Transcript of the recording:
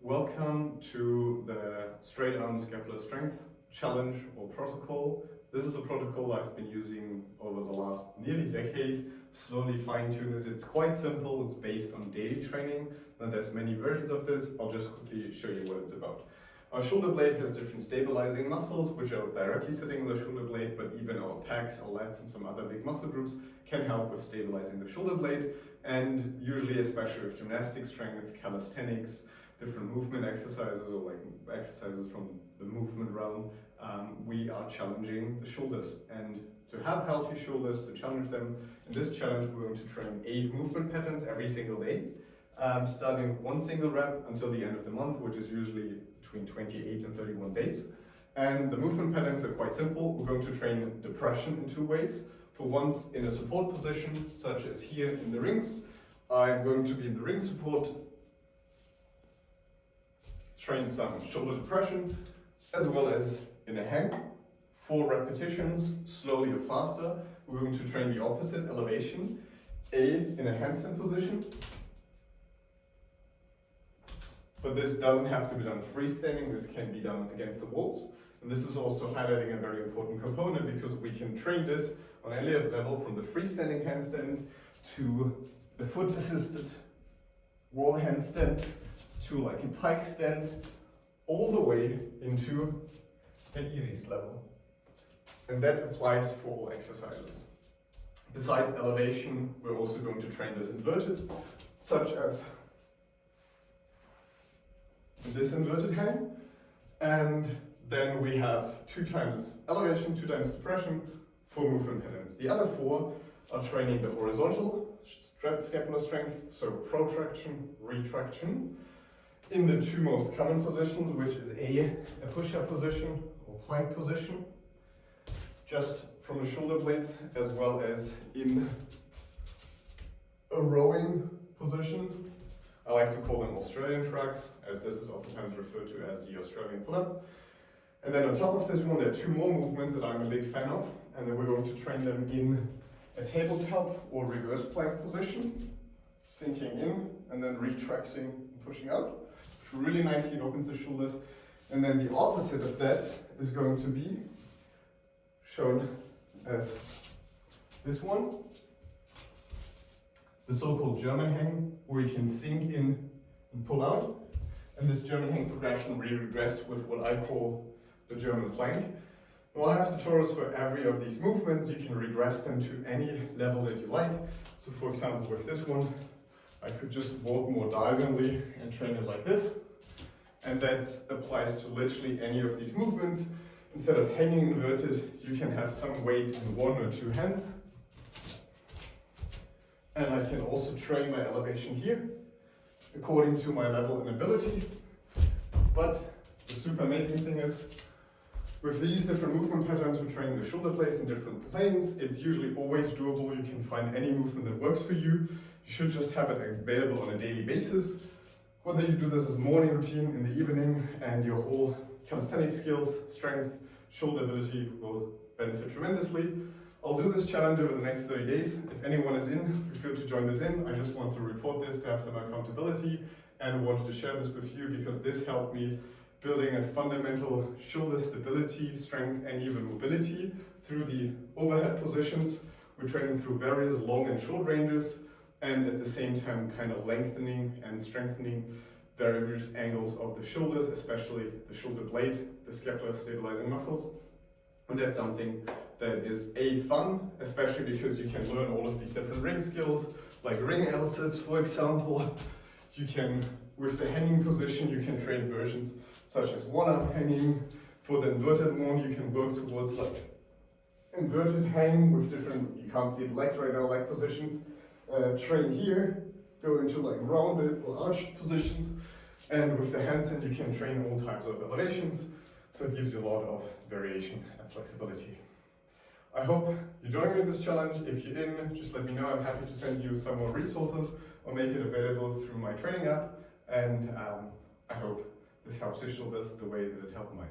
Welcome to the straight arm scapular strength challenge or protocol. This is a protocol I've been using over the last nearly decade, slowly fine-tuned it. It's quite simple, it's based on daily training, and there's many versions of this. I'll just quickly show you what it's about. Our shoulder blade has different stabilizing muscles which are directly sitting on the shoulder blade, but even our pecs, our lats and some other big muscle groups can help with stabilizing the shoulder blade, and usually, especially with gymnastic strength, calisthenics, different movement exercises or like exercises from the movement realm, we are challenging the shoulders. And to have healthy shoulders, to challenge them, in this challenge we're going to train 8 movement patterns every single day, starting with one single rep until the end of the month, which is usually between 28 and 31 days. And the movement patterns are quite simple. We're going to train depression in 2 ways. For once in a support position, such as here in the rings, I'm going to be in the ring support, train some shoulder depression, as well as in a hang. 4 repetitions, slowly or faster. We're going to train the opposite elevation, in a handstand position. But this doesn't have to be done freestanding, this can be done against the walls. And this is also highlighting a very important component because we can train this on any level from the freestanding handstand to the foot assisted wall handstand to like a pike stand, all the way into an easy level. And that applies for all exercises. Besides elevation, we're also going to train this inverted, such as this inverted hang. And then we have 2 times elevation, 2 times depression, 4 movement patterns. The other 4 are training the horizontal scapular strength, so protraction, retraction, in the 2 most common positions, which is a push-up position or plank position, just from the shoulder blades, as well as in a rowing position. I like to call them Australian tracks, as this is oftentimes referred to as the Australian pull-up. And then on top of this one, there are 2 more movements that I'm a big fan of, and then we're going to train them in a tabletop or reverse plank position, sinking in and then retracting and pushing out, which really nicely opens the shoulders. And then the opposite of that is going to be shown as this one, the so-called German hang, where you can sink in and pull out. And this German hang progression we regress with what I call the German plank. We'll have tutorials for every of these movements. You can regress them to any level that you like. So for example, with this one, I could just walk more diagonally and train it like this. And that applies to literally any of these movements. Instead of hanging inverted, you can have some weight in 1 or 2 hands. And I can also train my elevation here according to my level and ability. But the super amazing thing is, with these different movement patterns, we're training the shoulder blades in different planes. It's usually always doable. You can find any movement that works for you. You should just have it available on a daily basis. Whether you do this as a morning routine, in the evening, and your whole calisthenics skills, strength, shoulder ability will benefit tremendously. I'll do this challenge over the next 30 days. If anyone is in, feel free to join this in. I just want to report this to have some accountability and wanted to share this with you because this helped me building a fundamental shoulder stability, strength, and even mobility through the overhead positions. We're training through various long and short ranges, and at the same time kind of lengthening and strengthening various angles of the shoulders, especially the shoulder blade, the scapular stabilizing muscles. And that's something that is fun, especially because you can learn all of these different ring skills, like ring L-sits, for example. You can, with the hanging position, you can train versions such as one-arm hanging. For the inverted one, you can work towards like inverted hang with different, you can't see the legs right now, leg positions. Train here, go into like rounded or arched positions. And with the handstand, you can train all types of elevations. So it gives you a lot of variation and flexibility. I hope you join me in this challenge. If you're in, just let me know. I'm happy to send you some more resources or make it available through my training app. And I hope this helps your shoulders the way that it helped mine.